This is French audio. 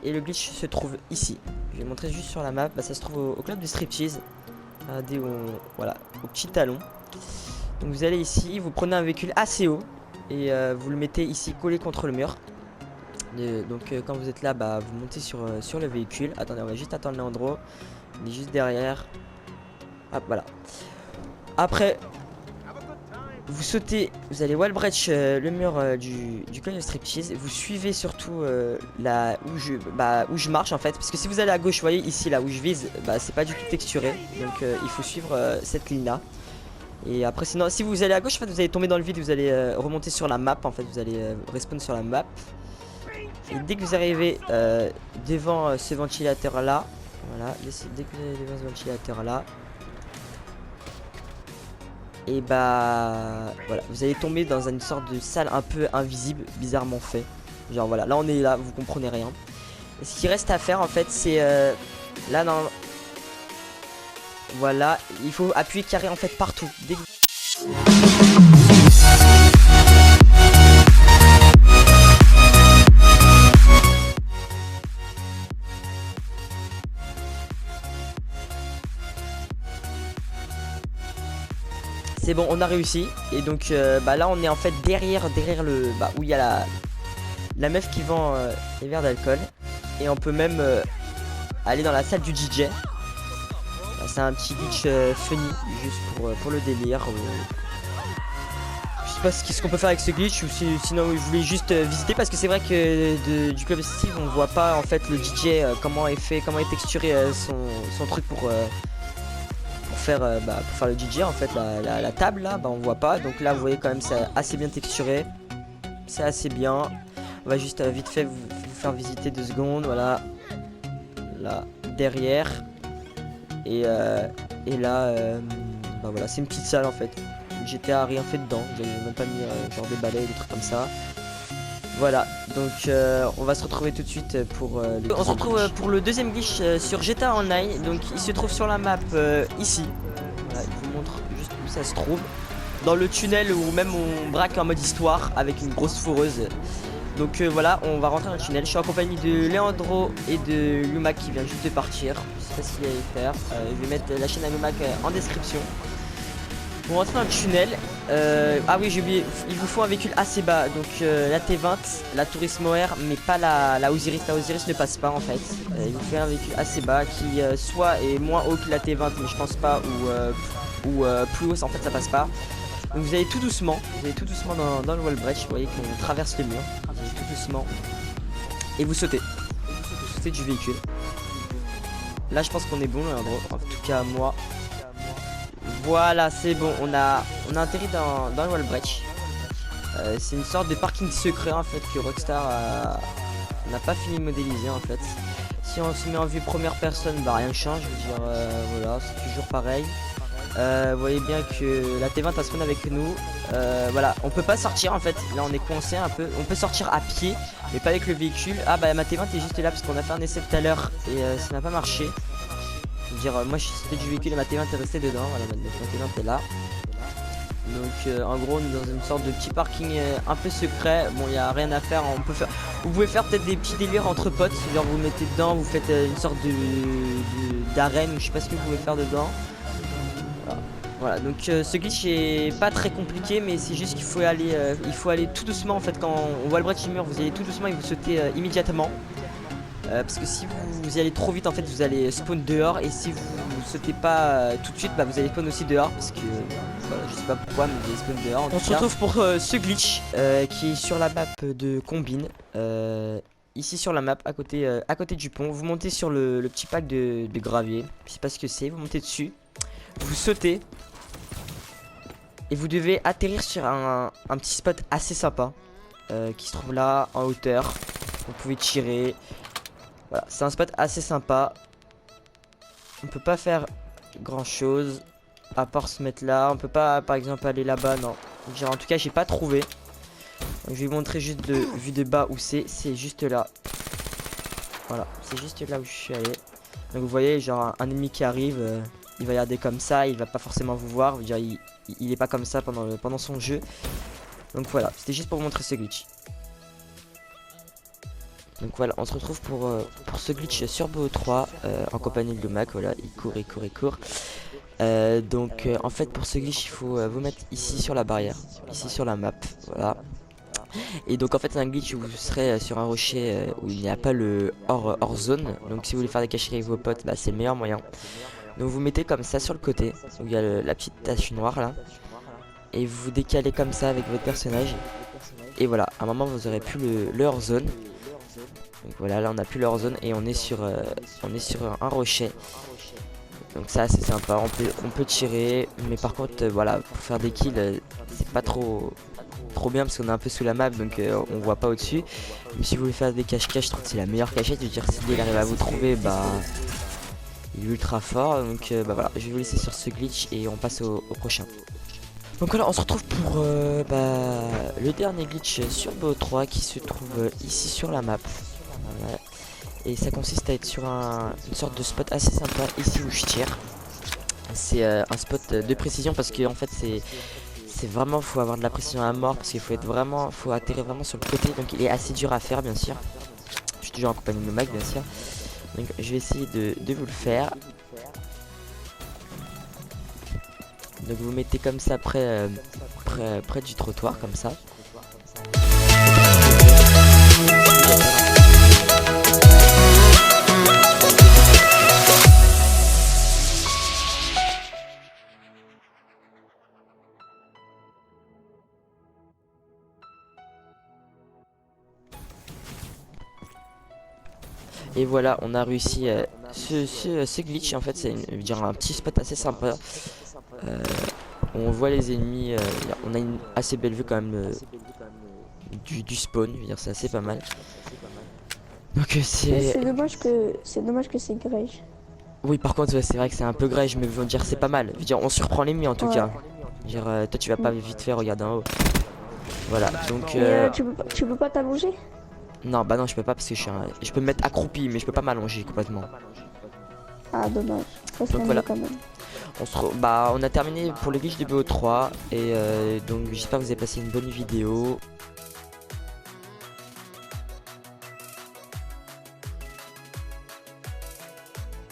Et le glitch se trouve ici. Je vais montrer juste sur la map. Bah, ça se trouve au club de striptease. Regardez voilà, au petit talon. Donc vous allez ici, vous prenez un véhicule assez haut et vous le mettez ici collé contre le mur. Donc quand vous êtes là, bah, vous montez sur le véhicule. Attendez, on va juste attendre Leandro. Il est juste derrière. Hop, voilà. Après, vous sautez, vous allez wall breach le mur du club de striptease. Vous suivez surtout là où je marche en fait. Parce que si vous allez à gauche, vous voyez ici là où je vise, bah, c'est pas du tout texturé. Donc il faut suivre cette ligne là. Et après sinon, si vous allez à gauche, en fait, vous allez tomber dans le vide. Vous allez remonter sur la map. En fait, vous allez respawn sur la map. Et dès que vous arrivez devant ce ventilateur là, voilà, dès que vous arrivez devant ce ventilateur là, et bah voilà, vous allez tomber dans une sorte de salle un peu invisible, bizarrement fait. Genre voilà, là on est là, vous comprenez rien. Et ce qui reste à faire en fait, c'est là dans, voilà, il faut appuyer carré en fait partout. Dès que... C'est bon, on a réussi. Et donc bah là on est en fait derrière le où il y a la meuf qui vend les verres d'alcool. Et on peut même aller dans la salle du DJ. C'est un petit glitch funny, juste pour le délire. Je sais pas ce qu'on peut faire avec ce glitch, ou sinon je voulais juste visiter, parce que c'est vrai que du club Steve on voit pas en fait le DJ comment est texturé son truc pour faire le DJ en fait, la table là, bah on voit pas. Donc là vous voyez quand même c'est assez bien texturé, c'est assez bien. On va juste vite fait vous faire visiter 2 secondes, voilà, là derrière. Et là, bah voilà, c'est une petite salle en fait. GTA a rien fait dedans, j'avais même pas mis genre des balais, des trucs comme ça. Voilà, donc on va se retrouver tout de suite pour on se retrouve pour le deuxième glitch sur GTA Online. Donc il se trouve sur la map ici. Voilà, je vous montre juste où ça se trouve. Dans le tunnel où même on braque en mode histoire avec une grosse fourreuse. Donc voilà, on va rentrer dans le tunnel. Je suis en compagnie de Leandro et de Lumac qui vient juste de partir. Je sais pas ce qu'il allait faire. Je vais mettre la chaîne à Lumac en description. Pour rentrer dans le tunnel, ah oui j'ai oublié, il vous faut un véhicule assez bas. Donc la T20, la Turismo R, mais pas la Osiris. La Osiris ne passe pas en fait. Il vous fait un véhicule assez bas qui soit est moins haut que la T20, mais je pense pas, ou plus haut, en fait ça passe pas. Donc vous allez tout doucement, dans le wall breach. Vous voyez qu'on traverse le mur. Vous allez tout doucement et vous sautez. Vous sautez du véhicule. Là je pense qu'on est bon, Leandro. En tout cas moi. Voilà, c'est bon. On a atterri dans le wall breach. C'est une sorte de parking secret en fait que Rockstar n'a pas fini de modéliser en fait. Si on se met en vue première personne, bah rien ne change. Je veux dire, voilà, c'est toujours pareil. Vous voyez bien que la T20 a spawn avec nous. Voilà, on peut pas sortir en fait. Là on est coincé un peu. On peut sortir à pied, mais pas avec le véhicule. Ah bah ma T20 est juste là parce qu'on a fait un essai tout à l'heure et ça n'a pas marché. Je veux dire, moi je suis sorti du véhicule et ma T20 est restée dedans. Voilà, ma T20 est là. Donc en gros on est dans une sorte de petit parking un peu secret. Bon, il n'y a rien à faire. Vous pouvez faire peut-être des petits délires entre potes. Genre vous mettez dedans, vous faites une sorte d'arène, ou je sais pas ce que vous pouvez faire dedans. Voilà, donc ce glitch est pas très compliqué, mais c'est juste qu'il faut aller tout doucement en fait. Quand on voit le bras de mur, vous allez tout doucement et vous sautez immédiatement. Parce que si vous y allez trop vite en fait, vous allez spawn dehors. Et si vous sautez pas tout de suite, bah vous allez spawn aussi dehors. Parce que voilà, je sais pas pourquoi, mais vous allez spawn dehors. On se retrouve pour ce glitch qui est sur la map de Combine. Ici sur la map, à côté du pont. Vous montez sur le petit pack de gravier. Je sais pas ce que c'est, vous montez dessus. Vous sautez. Et vous devez atterrir sur un petit spot assez sympa qui se trouve là en hauteur. Vous pouvez tirer. Voilà, c'est un spot assez sympa. On peut pas faire grand chose à part se mettre là. On peut pas par exemple aller là-bas, non. En tout cas j'ai pas trouvé. Donc, je vais vous montrer juste de vue de bas où c'est. C'est juste là. Voilà, c'est juste là où je suis allé. Donc vous voyez genre un ennemi qui arrive. Il va regarder comme ça, il va pas forcément vous voir. Dire, il est pas comme ça pendant son jeu. Donc voilà, c'était juste pour vous montrer ce glitch. Donc voilà, on se retrouve pour ce glitch sur BO3 en compagnie de Lumac. Voilà, il court, il court, il court. En fait, pour ce glitch, il faut vous mettre ici sur la barrière, ici sur la map. Voilà. Et donc en fait, c'est un glitch où vous serez sur un rocher où il n'y a pas le hors zone. Donc si vous voulez faire des cachets avec vos potes, bah, c'est le meilleur moyen. Donc vous mettez comme ça sur le côté, où il y a la petite tache noire là. Et vous vous décalez comme ça avec votre personnage. Et voilà, à un moment vous aurez plus le hors zone. Donc voilà, là on a plus le hors zone et on est sur un rocher. Donc ça c'est sympa, on peut tirer, mais par contre voilà, pour faire des kills c'est pas trop bien parce qu'on est un peu sous la map, donc on voit pas au-dessus. Mais si vous voulez faire des cache-cache, je trouve que c'est la meilleure cachette. Je veux dire, si il arrive à vous trouver, bah il est ultra fort. Donc bah voilà, je vais vous laisser sur ce glitch et on passe au prochain. Donc voilà, on se retrouve pour le dernier glitch sur BO3 qui se trouve ici sur la map. Voilà. Et ça consiste à être sur une sorte de spot assez sympa ici où je tire. C'est un spot de précision parce que en fait c'est vraiment, faut avoir de la précision à mort parce qu'il faut faut atterrir vraiment sur le côté. Donc il est assez dur à faire bien sûr. Je suis toujours en compagnie de Mac bien sûr. Donc je vais essayer de vous le faire. Donc vous mettez comme ça près du trottoir comme ça. Et voilà, on a réussi ce glitch. En fait, c'est un petit spot assez sympa. On voit les ennemis. On a une assez belle vue quand même du spawn. Je veux dire, c'est assez pas mal. Donc C'est dommage que c'est grège. Oui, par contre, ouais, c'est vrai que c'est un peu grège, mais je veux dire, c'est pas mal. Je veux dire, on surprend l'ennemi en tout cas. Je veux dire, toi, tu vas pas vite fait regarder en haut. Voilà, donc. Tu peux pas t'allonger? Non, bah non, je peux pas parce que je peux me mettre accroupi, mais je peux pas m'allonger complètement. Ah, dommage. Ça serait Donc voilà. mieux quand même. On a terminé pour le glitch de BO3 et donc j'espère que vous avez passé une bonne vidéo.